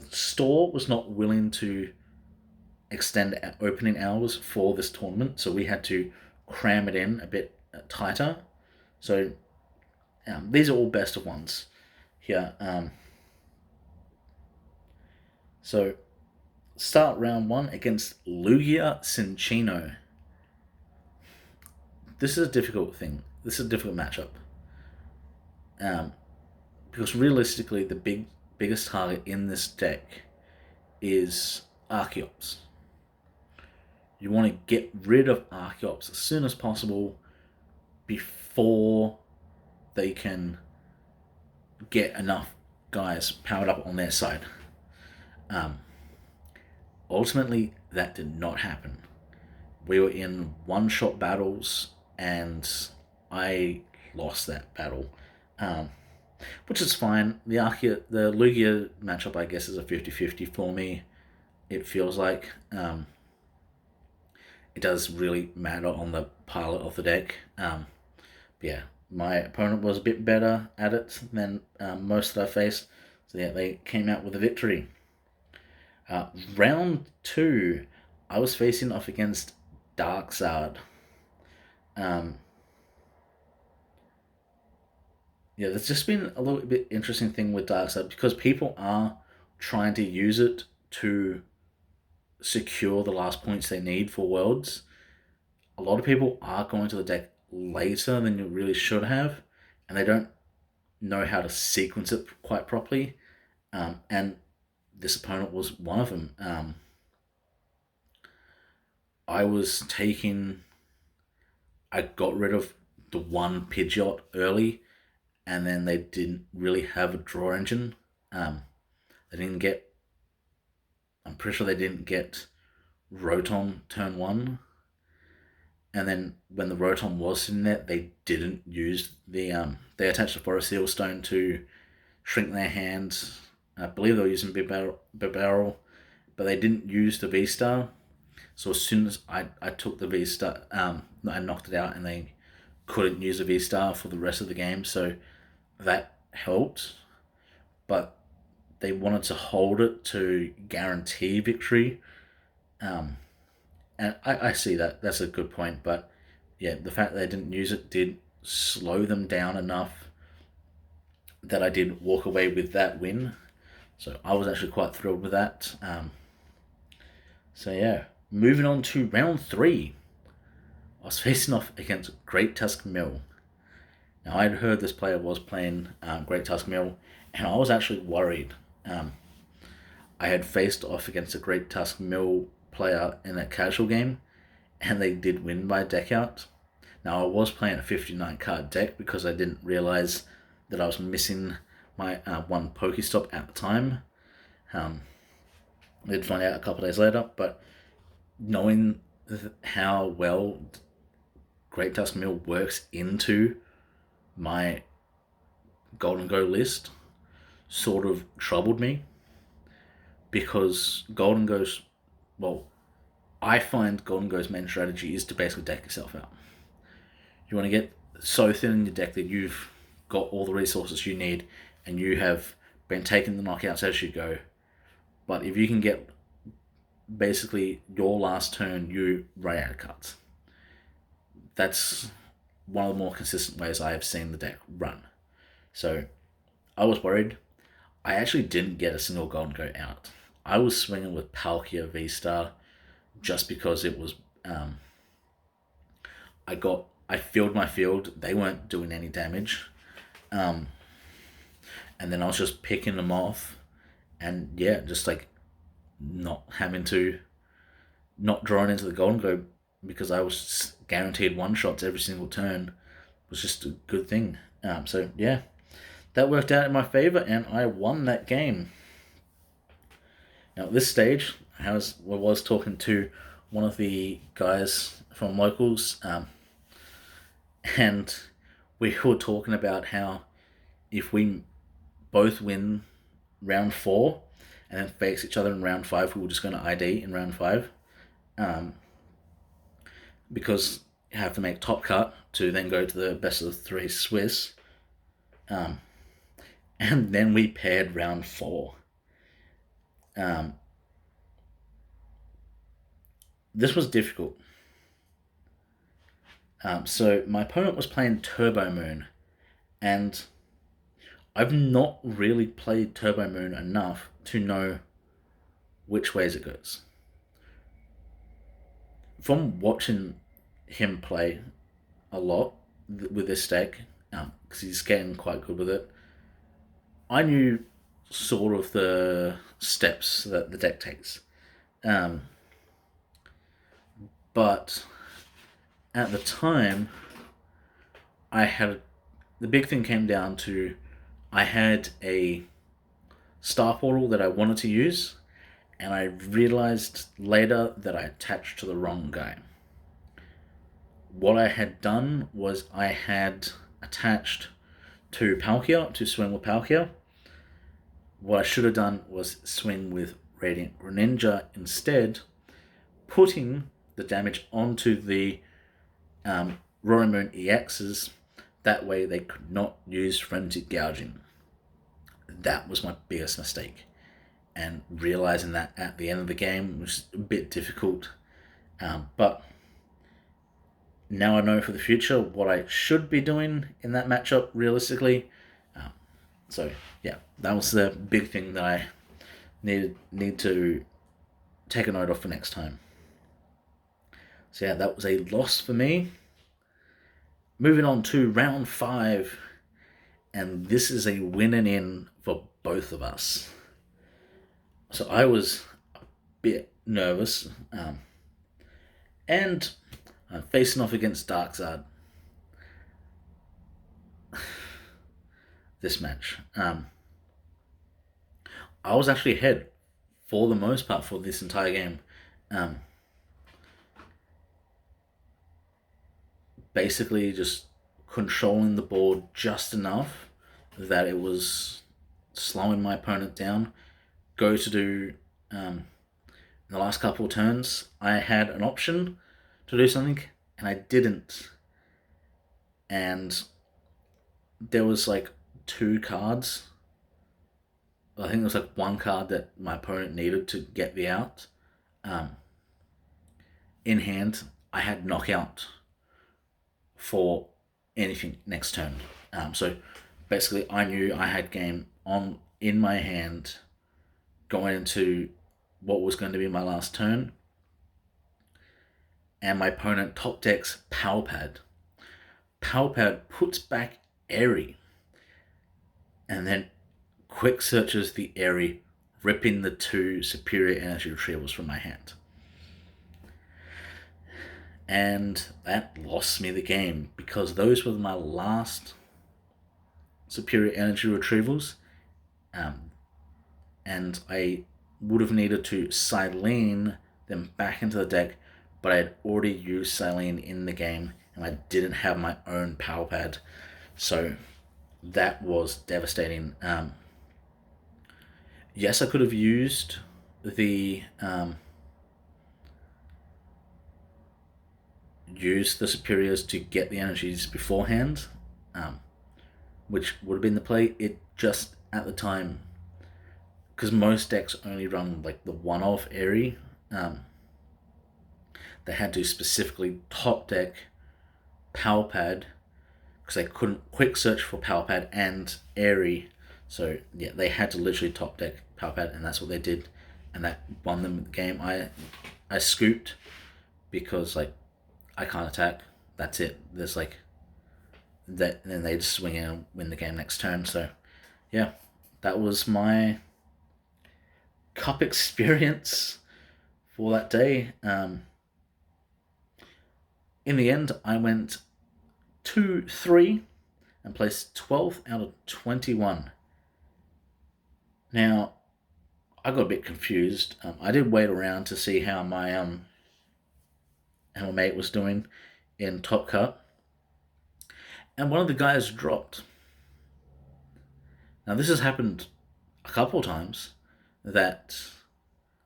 store was not willing to extend opening hours for this tournament, so we had to cram it in a bit tighter. So these are all best of 1s here. So start round 1 against Lugia Cincino. This is a difficult thing. This is a difficult matchup. Because realistically, the biggest target in this deck is Archeops. You want to get rid of Archeops as soon as possible before they can get enough guys powered up on their side. Ultimately, that did not happen. We were in one-shot battles, and I lost that battle, which is fine. The Lugia matchup, I guess, is a 50-50 for me. It feels like it does really matter on the pilot of the deck. Yeah, my opponent was a bit better at it than most that I faced, so yeah, they came out with a victory. Round 2, I was facing off against Darkzard. Yeah, there's just been a little bit interesting thing with Darkzard because people are trying to use it to secure the last points they need for Worlds. A lot of people are going to the deck later than you really should have, and they don't know how to sequence it quite properly. And this opponent was one of them. I got rid of the one Pidgeot early, and then they didn't really have a draw engine. They didn't get. I'm pretty sure they didn't get Rotom turn 1. And then when the Rotom was in there, they didn't use they attached the Forest Seal Stone to shrink their hands. I believe they were using Bibarel, but they didn't use the V-Star. So as soon as I took the V-Star, I knocked it out, and they couldn't use the V-Star for the rest of the game. So that helped, but they wanted to hold it to guarantee victory. And I see that. That's a good point. But yeah, the fact that they didn't use it did slow them down enough that I did walk away with that win. So I was actually quite thrilled with that. So yeah, moving on to round 3. I was facing off against Great Tusk Mill. Now I'd heard this player was playing Great Tusk Mill, and I was actually worried. I had faced off against a Great Tusk Mill player in a casual game, and they did win by deck out. Now, I was playing a 59 card deck because I didn't realize that I was missing my one Pokestop at the time. I did find out a couple of days later, but knowing how well Great Dust Mill works into my Golden Go list sort of troubled me, because Golden Go's, well, I find Golden Go's main strategy is to basically deck yourself out. You want to get so thin in your deck that you've got all the resources you need and you have been taking the knockouts as you go. But if you can get basically your last turn, you run out of cards. That's one of the more consistent ways I have seen the deck run. So I was worried. I actually didn't get a single Golden Go out. I was swinging with Palkia V-Star just because it was... I filled my field. They weren't doing any damage. And then I was just picking them off. And yeah, just like not drawing into the Golden Go because I was guaranteed one-shots every single turn was just a good thing. So yeah, that worked out in my favor and I won that game. Now at this stage, I was talking to one of the guys from Locals, and we were talking about how if we both win round 4 and then face each other in round 5, we were just going to ID in round 5. Because you have to make top cut to then go to the best of the 3 Swiss. And then we paired round 4. This was difficult. So my opponent was playing Turbo Moon, and I've not really played Turbo Moon enough to know which ways it goes. From watching him play a lot with this deck, because he's getting quite good with it, I knew sort of the steps that the deck takes. But at the time, the big thing came down to I had a Star Portal that I wanted to use, and I realized later that I attached to the wrong guy. What I had done was I had attached to Palkia, to swing with Palkia. What I should have done was swing with Radiant Greninja instead, putting the damage onto the Roramoon EXs. That way they could not use Frenzied Gouging. That was my biggest mistake. And realizing that at the end of the game was a bit difficult. But now I know for the future what I should be doing in that matchup realistically. So yeah, that was the big thing that I need to take a note of for next time. So yeah, that was a loss for me. Moving on to round 5, and this is a winning in for both of us. So I was a bit nervous, and I'm facing off against Darkzard. This match, I was actually ahead for the most part for this entire game. Basically just controlling the board just enough that it was slowing my opponent down. Go to do in the last couple of turns, I had an option to do something and I didn't. And there was like 2 cards. I think there was like 1 card that my opponent needed to get the out. In hand, I had knockout for anything next turn. So basically I knew I had game on in my hand going into what was going to be my last turn. And my opponent top decks Power Pad. Power Pad puts back Airy. And then quick searches the Airy, ripping the 2 superior energy retrievals from my hand. and that lost me the game because those were my last superior energy retrievals, um, and I would have needed to Silene them back into the deck, but I had already used Silene in the game and I didn't have my own power pad, so that was devastating. Yes, I could have used the superiors to get the energies beforehand, um, which would have been the play. It just at the time, because most decks only run like the one-off Aerie, they had to specifically top deck Power Pad because they couldn't quick search for Power Pad and Aerie. So yeah, they had to literally top deck Power Pad, and that's what they did, and that won them the game. I scooped because like I can't attack. That's it. There's like that, and then they just swing in and win the game next turn. So yeah, that was my cup experience for that day. In the end, I went 2-3 and placed 12th out of 21. Now, I got a bit confused. I did wait around to see how my mate was doing in Top Cut, and one of the guys dropped. Now, this has happened a couple of times that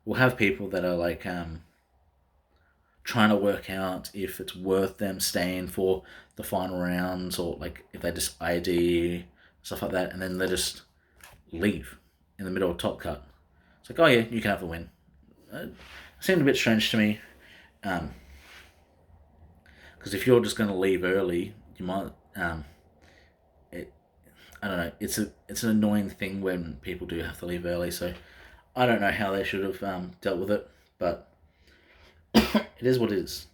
we'll have people that are like trying to work out if it's worth them staying for the final rounds, or like if they just ID stuff like that, and then they just leave in the middle of Top Cut. It's like, oh yeah, you can have the win. It seemed a bit strange to me, because if you're just going to leave early, you might. I don't know. It's an annoying thing when people do have to leave early. So I don't know how they should have dealt with it, but it is what it is.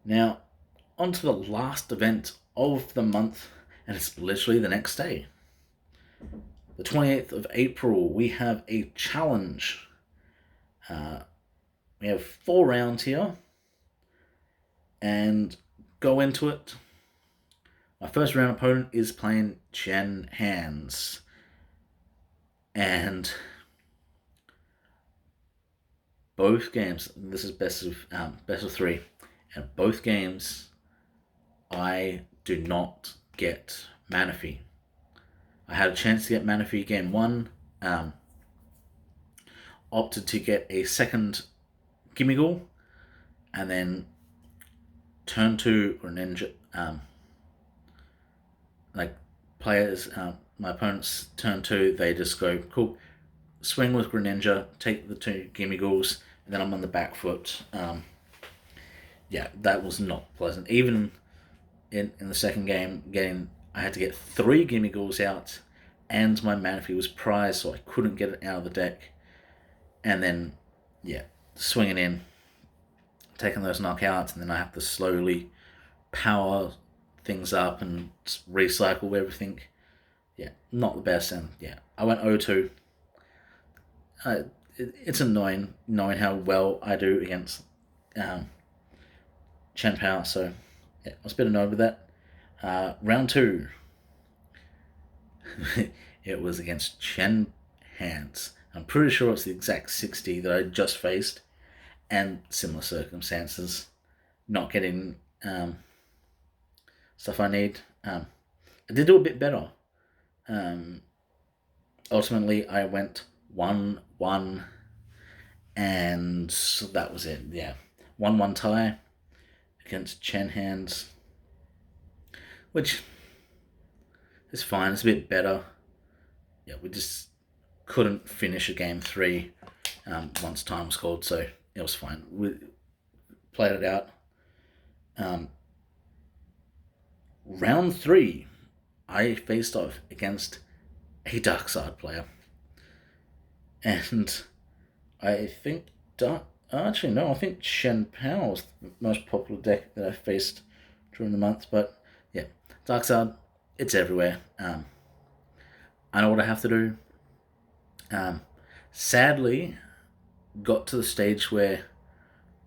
Now, on to the last event of the month, and it's literally the next day. The 28th of April, we have a challenge. We have 4 rounds here, and go into it. My first round opponent is playing Chen Hands, and both games. This is best of 3, and both games, I do not get Manaphy. I had a chance to get Manaphy game 1. Opted to get a second Gimmighoul, and then turn 2 Greninja. Like players, my opponents turn 2, they just go cool, swing with Greninja, take the 2 Gimmighouls, and then I'm on the back foot. Yeah, that was not pleasant. Even in the second game, I had to get 3 Gimmighouls out, and my Manaphy was prized, so I couldn't get it out of the deck. And then, yeah, swinging in, taking those knockouts, and then I have to slowly power things up and recycle everything. Yeah, not the best, and yeah, I went 0-2. It's annoying knowing how well I do against Chen Pao, so yeah, I was a bit annoyed with that. Round 2, it was against Chen Hands. I'm pretty sure it's the exact 60 that I just faced, and similar circumstances, not getting stuff I need. I did do a bit better. Ultimately, I went 1-1, and that was it. Yeah, 1-1 tie against Chen Hands, which is fine. It's a bit better. Yeah, we just couldn't finish a game 3 once time was called, so it was fine. We played it out. Round 3, I faced off against a Darkside player, and I think actually no, I think Shen Pao was the most popular deck that I faced during the month. But yeah, Darkside, it's everywhere. I know what I have to do. Sadly, got to the stage where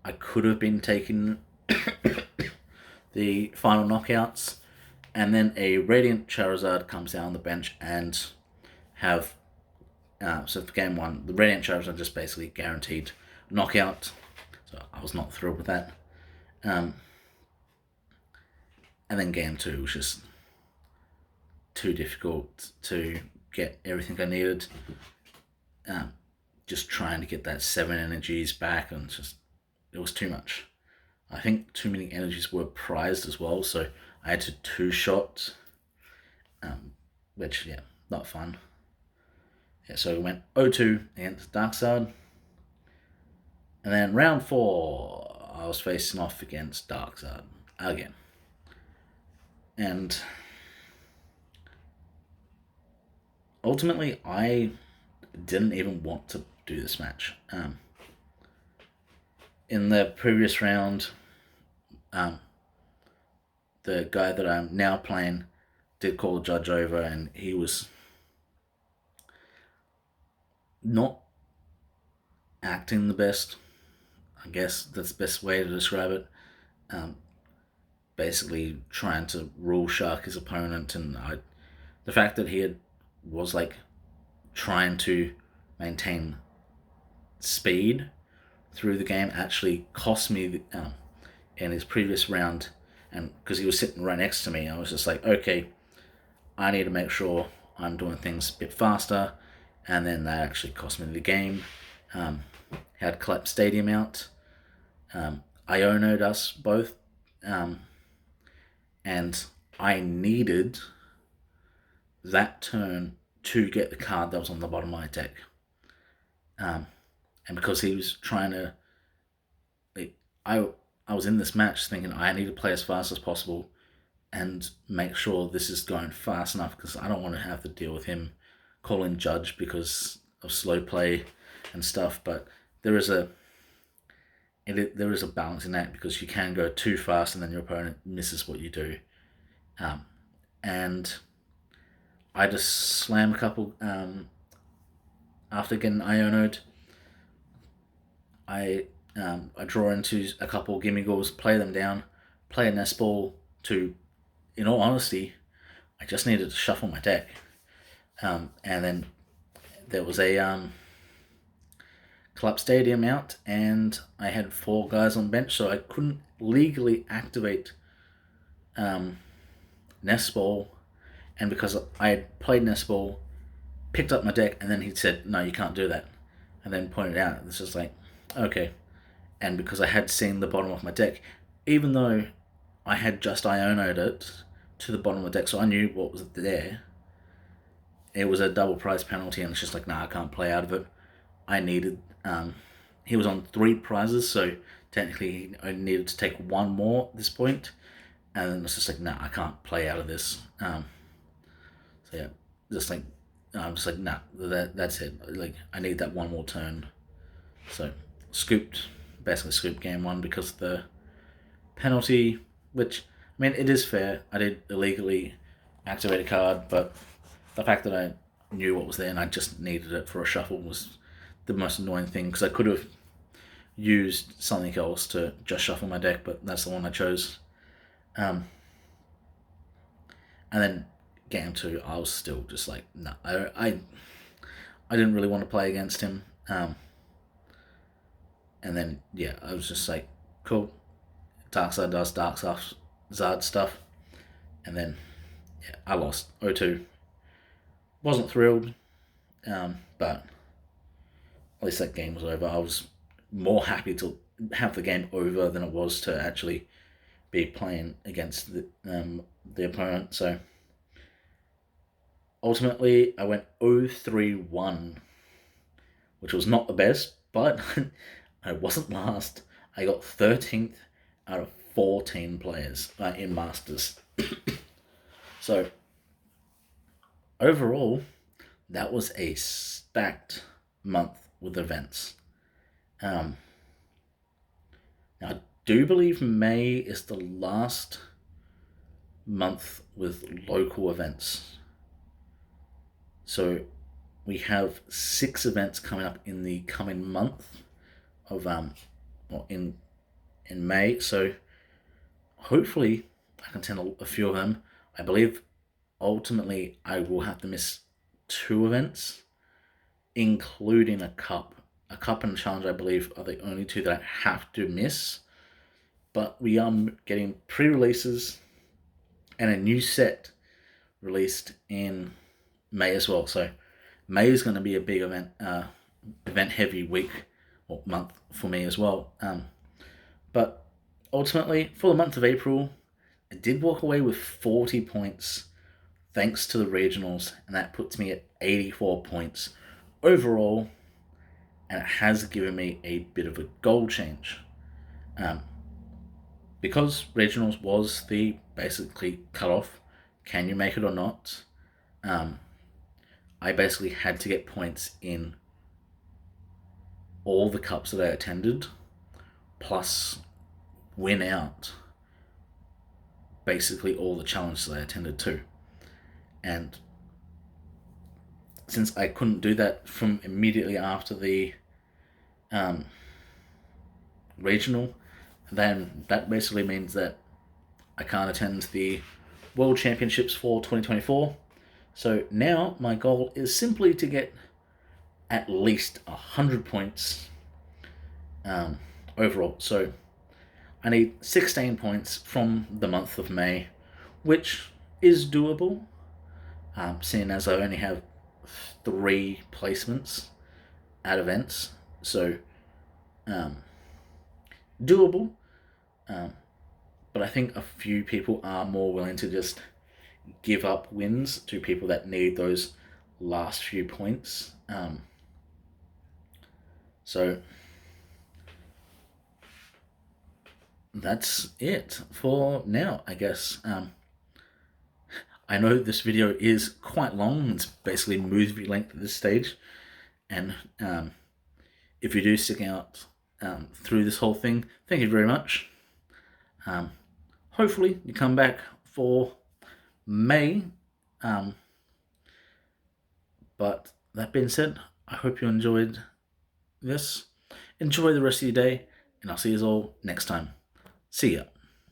I could have been taking the final knockouts, and then a Radiant Charizard comes down the bench and have so for game one, the Radiant Charizard just basically guaranteed knockout. So I was not thrilled with that. And then game two was just too difficult to get everything I needed. Just trying to get that 7 energies back, and it was too much. I think too many energies were prized as well, so I had to 2-shot, which, yeah, not fun. Yeah, so we went 0-2 against Darkseid. And then round 4, I was facing off against Darkseid again. And ultimately, I didn't even want to do this match. In the previous round, the guy that I'm now playing did call the judge over, and he was not acting the best. I guess that's the best way to describe it. Basically trying to rule shark his opponent, and the fact that was like trying to maintain speed through the game actually cost me in his previous round. And because he was sitting right next to me, I was just like, okay, I need to make sure I'm doing things a bit faster, and then that actually cost me the game. Had Collapse Stadium out. Iono'd us both, and I needed that turn to get the card that was on the bottom of my deck. And because he was trying to, I was in this match thinking I need to play as fast as possible and make sure this is going fast enough, because I don't want to have to deal with him calling judge because of slow play and stuff. But there is a balance in that, because you can go too fast and then your opponent misses what you do. And I just slam a couple after getting Iono'd. I draw into a couple Gimmighoul's, play them down, play a Nest Ball to, in all honesty, I just needed to shuffle my deck. And then there was a Club Stadium out, and I had 4 guys on bench, so I couldn't legally activate Nest Ball. And because I had played Nest Ball, picked up my deck, and then he said, no, you can't do that. And then pointed out, it's just like, okay. And because I had seen the bottom of my deck, even though I had just Iono'd it to the bottom of the deck, so I knew what was there, it was a double prize penalty, and it's just like, nah, I can't play out of it. I needed, he was on 3 prizes, so technically I needed to take 1 more at this point, and then it's just like, nah, I can't play out of this. So yeah, just like, I'm just like, nah, that's it. Like, I need that 1 more turn. So basically scooped game 1 because of the penalty, which, I mean, it is fair. I did illegally activate a card, but the fact that I knew what was there and I just needed it for a shuffle was the most annoying thing, because I could have used something else to just shuffle my deck, but that's the one I chose. And then game 2, I was still just like, no, I didn't really want to play against him. And then, yeah, I was just like, cool, Darkseid does Darkseid stuff. And then, yeah, I lost 0-2. Wasn't thrilled, but at least that game was over. I was more happy to have the game over than it was to actually be playing against the opponent. So ultimately, I went 0-3-1, which was not the best, but I wasn't last. I got 13th out of 14 players in Masters. So overall, that was a stacked month with events. Now, I do believe May is the last month with local events. So we have 6 events coming up in the coming month. of well, in May. So hopefully I can attend a few of them. I believe ultimately I will have to miss 2 events, including a cup. A cup and a challenge, I believe, are the only 2 that I have to miss. But we are getting pre-releases and a new set released in May as well. So May is going to be a big event heavy week or month for me as well. But ultimately, for the month of April, I did walk away with 40 points thanks to the regionals, and that puts me at 84 points overall, and it has given me a bit of a goal change. Because regionals was the basically cutoff, can you make it or not? I basically had to get points in all the cups that I attended, plus win out basically all the challenges I attended too. And since I couldn't do that from immediately after the regional, then that basically means that I can't attend the World Championships for 2024. So now my goal is simply to get at least 100 points overall. So I need 16 points from the month of May, which is doable, seeing as I only have 3 placements at events. So doable, but I think a few people are more willing to just give up wins to people that need those last few points. So that's it for now, I guess. I know this video is quite long. It's basically movie length at this stage. And if you do stick out through this whole thing, thank you very much. Hopefully you come back for May. But that being said, I hope you enjoyed this. Enjoy the rest of your day, and I'll see you all next time. See ya.